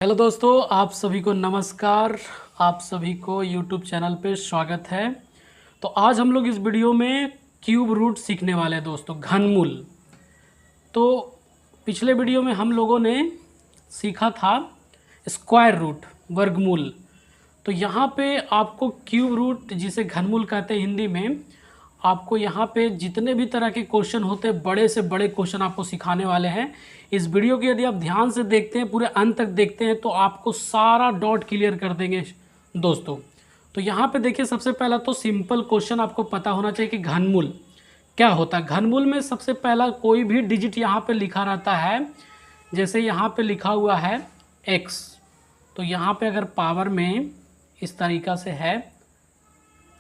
Hello दोस्तों, आप सभी को नमस्कार। आप सभी को यूट्यूब चैनल पे स्वागत है। तो आज हम लोग इस वीडियो में क्यूब रूट सीखने वाले हैं दोस्तों, घनमूल। तो पिछले वीडियो में हम लोगों ने सीखा था स्क्वायर रूट, वर्गमूल। तो यहाँ पे आपको क्यूब रूट, जिसे घनमूल कहते हैं हिंदी में, आपको यहाँ पे जितने भी तरह के क्वेश्चन होते हैं, बड़े से बड़े क्वेश्चन आपको सिखाने वाले हैं। इस वीडियो को यदि आप ध्यान से देखते हैं, पूरे अंत तक देखते हैं, तो आपको सारा डाउट क्लियर कर देंगे दोस्तों। तो यहाँ पे देखिए, सबसे पहला तो सिंपल क्वेश्चन आपको पता होना चाहिए कि घनमूल क्या होता है। घनमूल में सबसे पहला कोई भी डिजिट यहाँ पे लिखा रहता है। जैसे यहाँ पे लिखा हुआ है x, तो यहाँ पे अगर पावर में इस तरीक़ा से है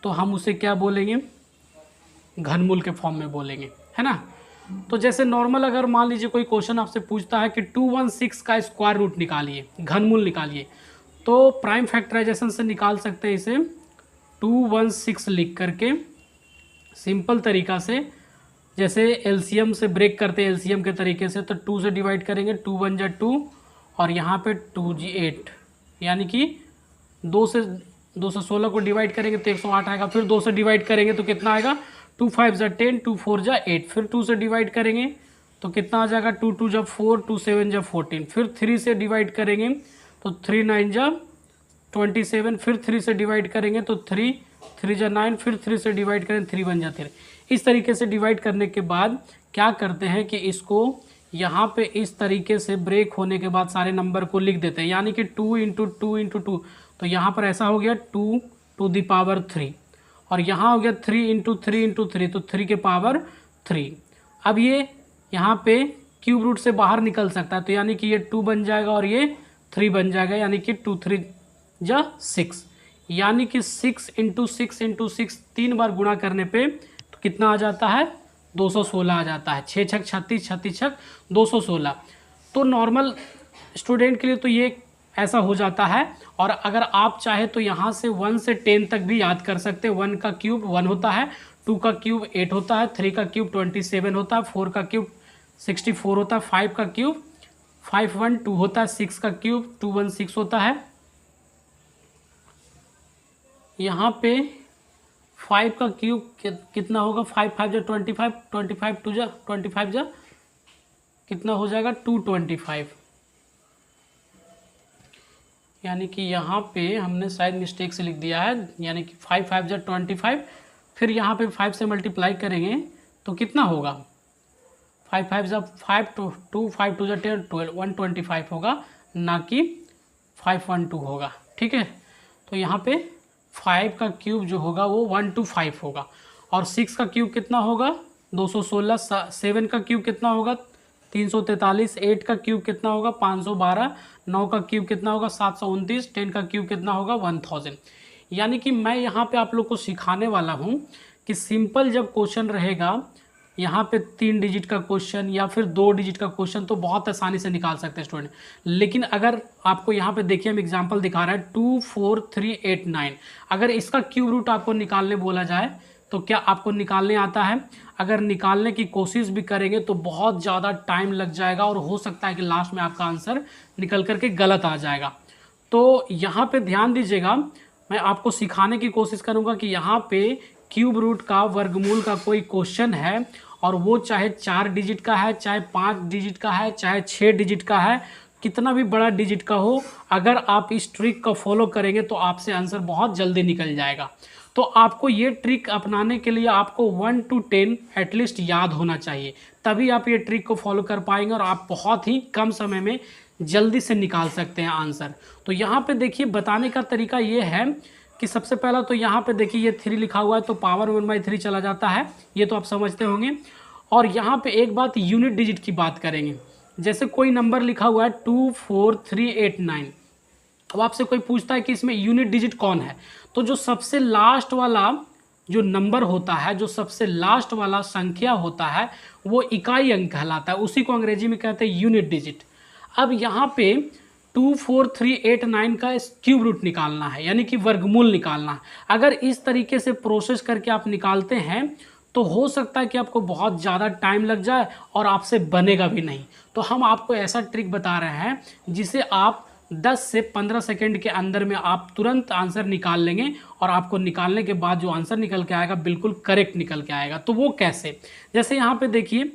तो हम उसे क्या बोलेंगे, घनमूल के फॉर्म में बोलेंगे, है ना। तो जैसे नॉर्मल अगर मान लीजिए कोई क्वेश्चन आपसे पूछता है कि 216 का स्क्वायर रूट निकालिए, घनमूल निकालिए, तो प्राइम फैक्टराइजेशन से निकाल सकते हैं इसे। 216 लिख करके सिंपल तरीका से, जैसे एलसीएम से ब्रेक करते हैं एलसीएम के तरीके से, तो 2 से डिवाइड करेंगे, 2 1 जा 2 और यहाँ पे 2 जी 8, यानी कि 2 से 216 को डिवाइड करेंगे तो 108 आएगा। फिर 2 से डिवाइड करेंगे तो कितना आएगा, 2 5 जा 10, 2 4 जा 8। फिर 2 से डिवाइड करेंगे तो कितना आ जाएगा, 2 2 जा 4, 2 7 जा 14। फिर 3 से डिवाइड करेंगे तो 3 9 जा 27। फिर 3 से डिवाइड करेंगे तो 3 3 जा 9। फिर 3 से डिवाइड करें 3 1 जा 3। इस तरीके से डिवाइड करने के बाद क्या करते हैं कि इसको यहाँ पे इस तरीके से ब्रेक होने के बाद सारे नंबर को लिख देते हैं, यानी कि 2 इंटू 2 इंटू 2। तो यहाँ पर ऐसा हो गया 2 टू दी पावर 3, और यहाँ हो गया 3 इंटू 3 इंटू 3, तो 3 के पावर 3। अब ये यहाँ पे क्यूब रूट से बाहर निकल सकता है, तो यानी कि ये 2 बन जाएगा और ये 3 बन जाएगा, यानी कि 2 3 जा 6, यानी कि 6 इंटू 6 इंटू 6 3 बार गुणा करने पे तो कितना आ जाता है, 216 आ जाता है। 6 छक 36, 36 छक 216। तो नॉर्मल स्टूडेंट के लिए तो ये ऐसा हो जाता है। और अगर आप चाहे तो यहाँ से 1 से 10 तक भी याद कर सकते हैं। 1 का क्यूब 1 होता है, 2 का क्यूब 8 होता है, 3 का क्यूब 27 होता है, 4 का क्यूब 64 होता है, 5 का क्यूब 512 होता है, 6 का क्यूब 216 होता है। यहाँ पे 5 का क्यूब कितना होगा, 5 5 जा 25, 25 2 जा 25 जा कितना हो जाएगा, 225। यानी कि यहाँ पे हमने शायद मिस्टेक से लिख दिया है, यानी कि 5 5 जा 25। फिर यहाँ पे 5 से मल्टीप्लाई करेंगे तो कितना होगा, 5 5 जा 5 2 5 2 जा 10 12 125 होगा, ना कि 512 होगा। ठीक है, तो यहाँ पे 5 का क्यूब जो होगा वो 125 होगा, और 6 का क्यूब कितना होगा, 216। 7 का क्यूब कितना होगा, 343। 8 का क्यूब कितना होगा, 512। 9 का क्यूब कितना होगा, 729। 10 का क्यूब कितना होगा, 1000। यानी कि मैं यहाँ पे आप लोग को सिखाने वाला हूँ कि सिंपल जब क्वेश्चन रहेगा, यहाँ पे 3 डिजिट का क्वेश्चन या फिर 2 डिजिट का क्वेश्चन, तो बहुत आसानी से निकाल सकते हैं स्टूडेंट। लेकिन अगर आपको यहाँ पे देखिए, हम एग्जांपल दिखा रहे हैं 2 4 3 8 9। अगर इसका क्यूब रूट आपको निकालने बोला जाए तो क्या आपको निकालने आता है? अगर निकालने की कोशिश भी करेंगे तो बहुत ज़्यादा टाइम लग जाएगा, और हो सकता है कि लास्ट में आपका आंसर निकल करके गलत आ जाएगा। तो यहाँ पे ध्यान दीजिएगा, मैं आपको सिखाने की कोशिश करूँगा कि यहाँ पे क्यूब रूट का, वर्गमूल का कोई क्वेश्चन है, और वो चाहे 4 डिजिट का है, चाहे 5 डिजिट का है, चाहे 6 डिजिट का है, कितना भी बड़ा डिजिट का हो, अगर आप इस ट्रिक को फॉलो करेंगे तो आपसे आंसर बहुत जल्दी निकल जाएगा। तो आपको ये ट्रिक अपनाने के लिए आपको 1 to 10 एटलीस्ट याद होना चाहिए, तभी आप ये ट्रिक को फॉलो कर पाएंगे, और आप बहुत ही कम समय में जल्दी से निकाल सकते हैं आंसर। तो यहाँ पे देखिए, बताने का तरीका ये है कि सबसे पहला तो यहाँ पे देखिए ये 3 लिखा हुआ है, तो पावर 1/3 चला जाता है, ये तो आप समझते होंगे। और यहाँ पे एक बात, यूनिट डिजिट की बात करेंगे। जैसे कोई नंबर लिखा हुआ है 2 4 3 8 9, अब आपसे कोई पूछता है कि इसमें यूनिट डिजिट कौन है, तो जो सबसे लास्ट वाला जो नंबर होता है, जो सबसे लास्ट वाला संख्या होता है, वो इकाई अंक कहलाता है, उसी को अंग्रेजी में कहते हैं यूनिट डिजिट। अब यहाँ पे 2 4 3 8 9 का क्यूब रूट निकालना है, यानी कि वर्गमूल निकालना है। अगर इस तरीके से प्रोसेस करके आप निकालते हैं तो हो सकता है कि आपको बहुत ज़्यादा टाइम लग जाए और आपसे बनेगा भी नहीं। तो हम आपको ऐसा ट्रिक बता रहे हैं जिसे आप 10 से 15 सेकंड के अंदर में आप तुरंत आंसर निकाल लेंगे और आपको निकालने के बाद जो आंसर निकल के आएगा बिल्कुल करेक्ट निकल के आएगा। तो वो कैसे, जैसे यहाँ पे देखिए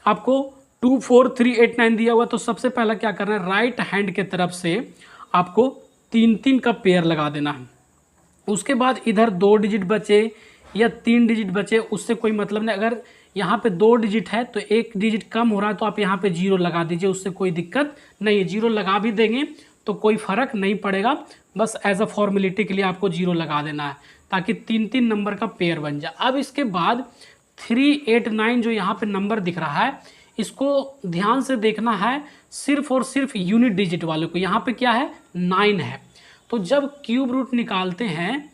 आपको 2 4 3 8 9 दिया हुआ, तो सबसे पहला क्या करना है, राइट हैंड के तरफ से आपको 3 3 का पेयर लगा देना है। उसके बाद इधर 2 डिजिट बचे या 3 डिजिट बचे उससे कोई मतलब नहीं। अगर यहाँ पे 2 डिजिट है तो 1 डिजिट कम हो रहा है तो आप यहाँ पे 0 लगा दीजिए, उससे कोई दिक्कत नहीं है। 0 लगा भी देंगे तो कोई फ़र्क नहीं पड़ेगा, बस एज अ फॉर्मेलिटी के लिए आपको 0 लगा देना है ताकि 3 3 नंबर का पेयर बन जाए। अब इसके बाद 3 8 9 जो यहाँ पे नंबर दिख रहा है इसको ध्यान से देखना है, सिर्फ और सिर्फ यूनिट डिजिट वालों को। यहाँ पे क्या है, 9 है। तो जब क्यूब रूट निकालते हैं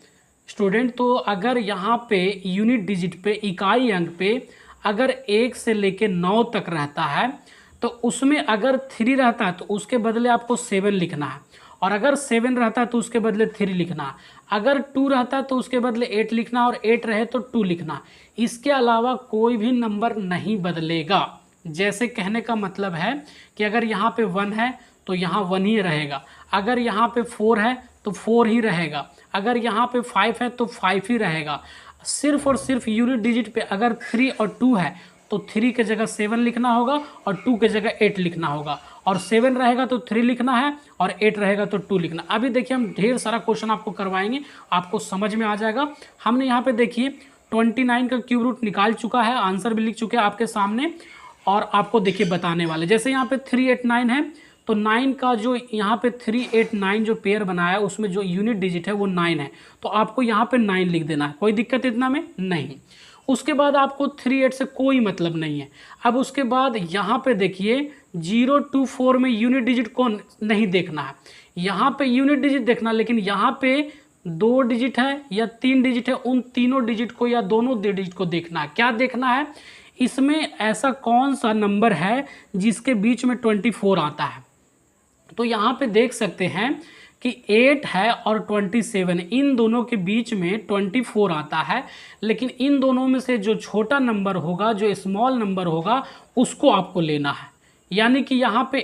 स्टूडेंट, तो अगर यहाँ पे यूनिट डिजिट पे, इकाई अंक पे अगर 1 से लेके 9 तक रहता है तो उसमें अगर 3 रहता है तो उसके बदले आपको 7 लिखना है, और अगर 7 रहता है तो उसके बदले 3 लिखना है। अगर 2 रहता है तो उसके बदले 8 लिखना, और 8 रहे तो 2 लिखना। इसके अलावा कोई भी नंबर नहीं बदलेगा। जैसे कहने का मतलब है कि अगर यहाँ पे 1 है तो यहाँ 1 ही रहेगा, अगर यहाँ पे 4 है तो 4 ही रहेगा, अगर यहाँ पे 5 है तो 5 ही रहेगा। सिर्फ और सिर्फ यूनिट डिजिट पे अगर 3 और 2 है तो 3 के जगह 7 लिखना होगा और 2 के जगह 8 लिखना होगा, और 7 रहेगा तो 3 लिखना है और 8 रहेगा तो 2 लिखना। अभी देखिए हम ढेर सारा क्वेश्चन आपको करवाएंगे, आपको समझ में आ जाएगा। हमने यहाँ पे देखिए 29 का क्यूब रूट निकाल चुका है, आंसर भी लिख चुके हैं आपके सामने, और आपको देखिए बताने वाले। जैसे यहाँ पे 3 8 9 है तो 9 का जो यहाँ पे 3 8 9 जो पेयर बनाया है उसमें जो यूनिट डिजिट है वो 9 है, तो आपको यहाँ पे 9 लिख देना है, कोई दिक्कत इतना में नहीं। उसके बाद आपको 3 8 से कोई मतलब नहीं है। अब उसके बाद यहाँ पे देखिए 0 2 4 में यूनिट डिजिट को नहीं देखना है, यहाँ पे यूनिट डिजिट देखना, लेकिन यहाँ पे 2 डिजिट है या 3 डिजिट है, उन तीनों डिजिट को या दोनों डिजिट को देखना है। क्या देखना है, इसमें ऐसा कौन सा नंबर है जिसके बीच में 24 आता है। तो यहाँ पे देख सकते हैं कि 8 है और 27, इन दोनों के बीच में 24 आता है, लेकिन इन दोनों में से जो छोटा नंबर होगा, जो स्मॉल नंबर होगा, उसको आपको लेना है। यानी कि यहाँ पे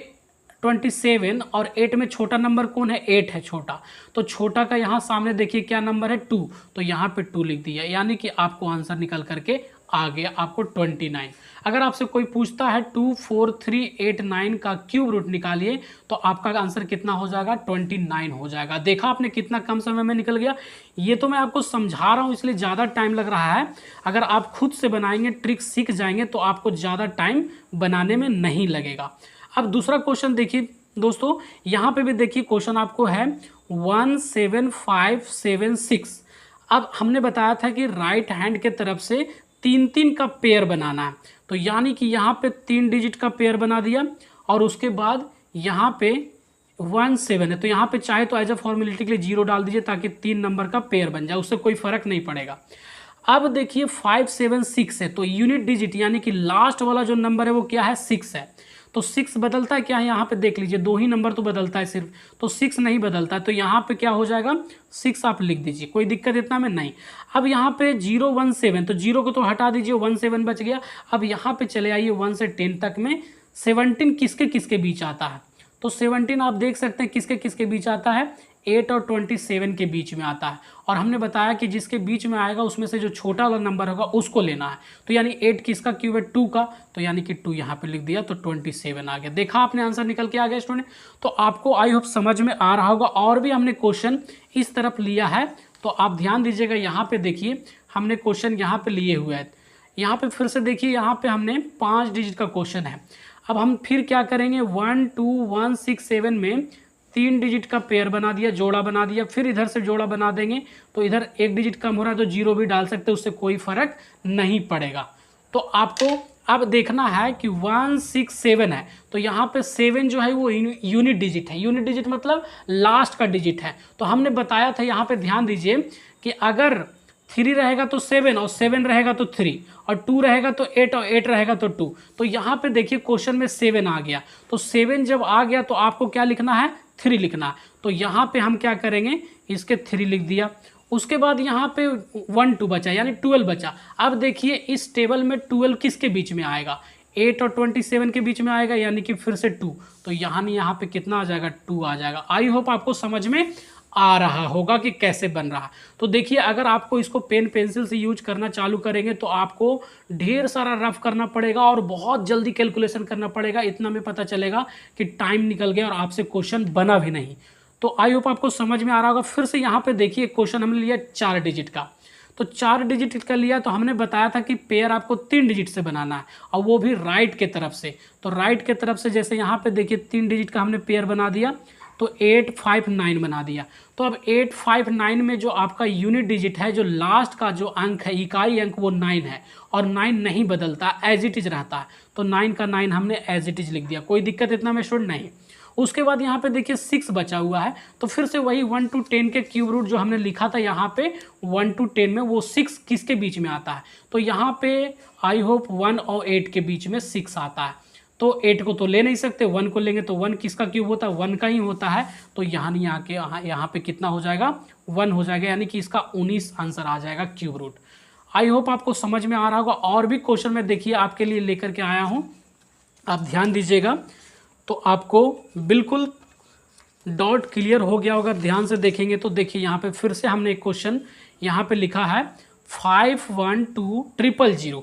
27 और 8 में छोटा नंबर कौन है, 8 है छोटा, तो छोटा का यहाँ सामने देखिए क्या नंबर है, 2, तो यहाँ पे 2 लिख दिया, यानी कि आपको आंसर निकल करके आ गया आपको 29। अगर आपसे कोई पूछता है 2 4 3 8 9 का क्यूब रूट निकालिए तो आपका आंसर कितना हो जाएगा, 29 हो जाएगा। देखा आपने कितना कम समय में निकल गया। ये तो मैं आपको समझा रहा हूँ इसलिए ज़्यादा टाइम लग रहा है, अगर आप खुद से बनाएंगे, ट्रिक सीख जाएंगे तो आपको ज़्यादा टाइम बनाने में नहीं लगेगा। अब दूसरा क्वेश्चन देखिए दोस्तों, यहाँ पे भी देखिए क्वेश्चन आपको है 17576। अब हमने बताया था कि राइट हैंड के तरफ से 3 3 का पेयर बनाना है, तो यानी कि यहाँ पे 3 डिजिट का पेयर बना दिया, और उसके बाद यहाँ पे 1 7 है, तो यहाँ पे चाहे तो एज अ फॉर्मेलिटी के लिए 0 डाल दीजिए ताकि 3 नंबर का पेयर बन जाए, उससे कोई फर्क नहीं पड़ेगा। अब देखिए 5 7 6 है, तो यूनिट डिजिट यानी कि लास्ट वाला जो नंबर है वो क्या है, 6 है। तो 6 बदलता है क्या है, यहाँ पे देख लीजिए 2 ही नंबर तो बदलता है सिर्फ, तो 6 नहीं बदलता है, तो यहाँ पे क्या हो जाएगा, 6 आप लिख दीजिए, कोई दिक्कत इतना में नहीं। अब यहाँ पे 0 1 7, तो 0 को तो हटा दीजिए, 1 7 बच गया। अब यहाँ पे चले आइए 1 से 10 तक में 17 किसके किसके बीच आता है, तो 17 आप देख सकते हैं किसके किसके बीच आता है, 8 और 27 के बीच में आता है, और हमने बताया कि जिसके बीच में आएगा उसमें से जो छोटा वाला नंबर होगा उसको लेना है। तो यानी 8 किसका क्यूब है, 2 का, तो यानी कि 2 यहाँ पे लिख दिया, तो 27 आ गया। देखा आपने आंसर निकल के आ गया स्टूडेंट। तो आपको आई होप समझ में आ रहा होगा, और भी हमने क्वेश्चन इस तरफ लिया है, तो आप ध्यान दीजिएगा। यहाँ पे देखिए हमने क्वेश्चन यहाँ पे लिए हुए हैं, यहाँ पे फिर से देखिए, यहाँ पे हमने 5 डिजिट का क्वेश्चन है। अब हम फिर क्या करेंगे, 1 2 1 6 7 में 3 डिजिट का पेयर बना दिया, जोड़ा बना दिया, फिर इधर से जोड़ा बना देंगे, तो इधर 1 डिजिट कम हो रहा है तो 0 भी डाल सकते हैं, उससे कोई फर्क नहीं पड़ेगा। तो आपको अब देखना है कि 1 6 7 है, तो यहाँ पे 7 जो है वो यूनिट डिजिट है। यूनिट डिजिट मतलब लास्ट का डिजिट है। तो हमने बताया था, यहाँ पे ध्यान दीजिए कि अगर 3 रहेगा तो 7, और 7 रहेगा तो 3, और 2 रहेगा तो 8, और 8 रहेगा तो 2। तो यहाँ पे देखिए क्वेश्चन में 7 आ गया, तो 7 जब आ गया तो आपको क्या लिखना है, 3 लिखना है। तो यहाँ पे हम क्या करेंगे, इसके 3 लिख दिया। उसके बाद यहाँ पे 1 2 बचा, यानी 12 बचा। अब देखिए इस टेबल में 12 किसके बीच में आएगा, 8 और 27 के बीच में आएगा, यानी कि फिर से 2, तो यहाँ पे कितना आ जाएगा, 2 आ जाएगा। आई होप आपको समझ में आ रहा होगा कि कैसे बन रहा। तो देखिए, अगर आपको इसको पेन पेंसिल से यूज करना चालू करेंगे तो आपको ढेर सारा रफ करना पड़ेगा और बहुत जल्दी कैलकुलेशन करना पड़ेगा। इतना में पता चलेगा कि टाइम निकल गया और आपसे क्वेश्चन बना भी नहीं। तो आई होप आपको समझ में आ रहा होगा। फिर से यहाँ पे देखिए, क्वेश्चन हमने लिया 4 डिजिट का, तो 4 डिजिट का लिया तो हमने बताया था कि पेयर आपको 3 डिजिट से बनाना है, और वो भी राइट के तरफ से। तो राइट के तरफ से जैसे यहाँ पे देखिए 3 डिजिट का हमने पेयर बना दिया, तो 859 बना दिया। तो अब 859 में जो आपका यूनिट डिजिट है, जो लास्ट का जो अंक है, इकाई अंक, वो 9 है, और 9 नहीं बदलता, एज इट इज रहता है। तो 9 का 9 हमने एज इट इज लिख दिया, कोई दिक्कत इतना में स्टूडेंट नहीं। उसके बाद यहाँ पे देखिए 6 बचा हुआ है, तो फिर से वही 1 to 10 के क्यूब रूट जो हमने लिखा था यहाँ पे 1 to 10 में, वो 6 किसके बीच में आता है, तो यहाँ पे आई होप 1 और 8 के बीच में 6 आता है। तो 8 को तो ले नहीं सकते, 1 को लेंगे तो 1 किसका क्यूब होता है, 1 का ही होता है। तो यहाँ नहीं आके यहाँ पे कितना हो जाएगा, 1 हो जाएगा, यानी कि इसका 19 आंसर आ जाएगा क्यूब रूट। आई होप आपको समझ में आ रहा होगा। और भी क्वेश्चन मैं देखिए आपके लिए लेकर के आया हूँ, आप ध्यान दीजिएगा, तो आपको बिल्कुल डाउट क्लियर हो गया होगा। ध्यान से देखेंगे तो देखिए यहाँ पे फिर से हमने एक क्वेश्चन यहाँ पे लिखा है 512000।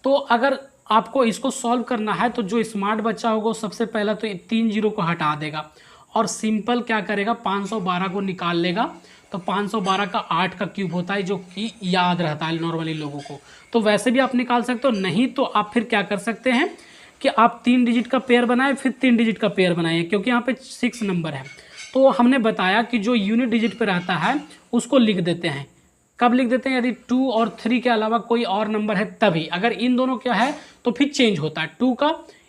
तो अगर आपको इसको सॉल्व करना है तो जो स्मार्ट बच्चा होगा सबसे पहला तो 3 जीरो को हटा देगा और सिंपल क्या करेगा, 512 को निकाल लेगा। तो 512 का 8 का क्यूब होता है, जो कि याद रहता है नॉर्मली लोगों को। तो वैसे भी आप निकाल सकते हो, नहीं तो आप फिर क्या कर सकते हैं कि आप 3 डिजिट का पेयर बनाए, फिर 3 डिजिट का पेयर बनाइए, क्योंकि यहाँ पे 6 नंबर है। तो हमने बताया कि जो यूनिट डिजिट पे रहता है उसको लिख देते हैं। कब लिख देते हैं, यदि 2 और 3 के अलावा कोई और नंबर है तभी। अगर इन दोनों क्या है तो फिर चेंज होता है, 2 का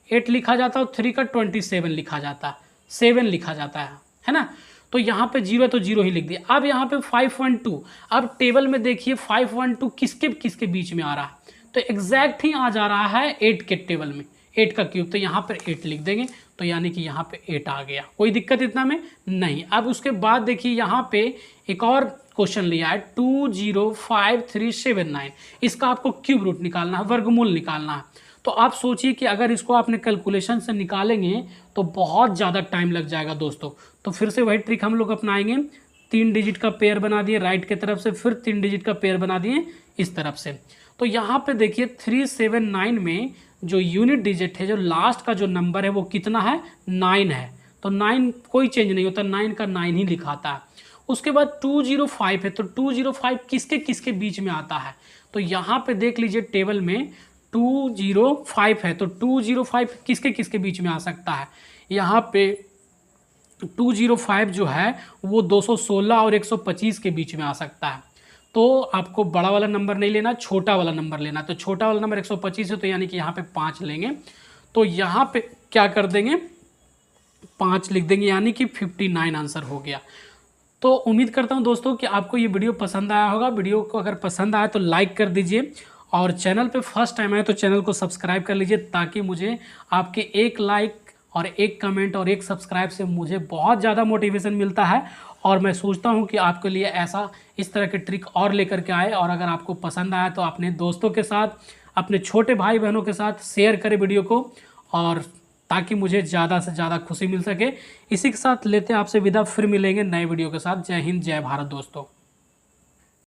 8 लिखा जाता है और 3 का 27 लिखा जाता है, 7 लिखा जाता है ना। तो यहाँ पे 0 है तो 0 ही लिख दिया। अब यहाँ पे 512, अब टेबल में देखिए 512 किसके किसके बीच में आ रहा है, तो एग्जैक्ट ही आ जा रहा है 8 के टेबल में, 8 का क्यूब। तो यहाँ पर 8 लिख देंगे, तो यानी कि यहाँ पे 8 आ गया, कोई दिक्कत इतना में नहीं। अब उसके बाद देखिए यहाँ पे एक और क्वेश्चन लिया है 205379। इसका आपको क्यूब रूट निकालना है, वर्गमूल निकालना है। तो आप सोचिए कि अगर इसको आपने कैलकुलेशन से निकालेंगे तो बहुत ज़्यादा टाइम लग जाएगा दोस्तों। तो फिर से वही ट्रिक हम लोग अपनाएंगे, 3 डिजिट का पेयर बना दिए राइट की तरफ से, फिर 3 डिजिट का पेयर बना दिए इस तरफ से। तो यहाँ पे देखिए 379 में जो यूनिट डिजिट है, जो लास्ट का जो नंबर है वो कितना है, 9 है। तो 9 कोई चेंज नहीं होता, 9 का 9 ही लिखाता है। उसके बाद 205 है, तो 205 किसके किसके बीच में आता है, तो यहाँ पे देख लीजिए टेबल में 205 है, तो 205 किसके किसके बीच में आ सकता है। यहाँ पे 205 जो है वो 216 और 125 के बीच में आ सकता है। तो आपको बड़ा वाला नंबर नहीं लेना, छोटा वाला नंबर लेना। तो छोटा वाला नंबर 125 है, तो यानी कि यहाँ पे 5 लेंगे। तो यहाँ पे क्या कर देंगे, 5 लिख देंगे, यानी कि 59 आंसर हो गया। तो उम्मीद करता हूँ दोस्तों कि आपको ये वीडियो पसंद आया होगा। वीडियो को अगर पसंद आया तो लाइक कर दीजिए, और चैनल पे फर्स्ट टाइम आए तो चैनल को सब्सक्राइब कर लीजिए, ताकि मुझे आपके एक लाइक और एक कमेंट और एक सब्सक्राइब से मुझे बहुत ज़्यादा मोटिवेशन मिलता है। और मैं सोचता हूँ कि आपके लिए ऐसा इस तरह के ट्रिक और लेकर के आए। और अगर आपको पसंद आया तो अपने दोस्तों के साथ, अपने छोटे भाई बहनों के साथ शेयर करें वीडियो को, और ताकि मुझे ज़्यादा से ज़्यादा खुशी मिल सके। इसी के साथ लेते हैं आपसे विदा, फिर मिलेंगे नए वीडियो के साथ। जय हिंद, जय भारत दोस्तों।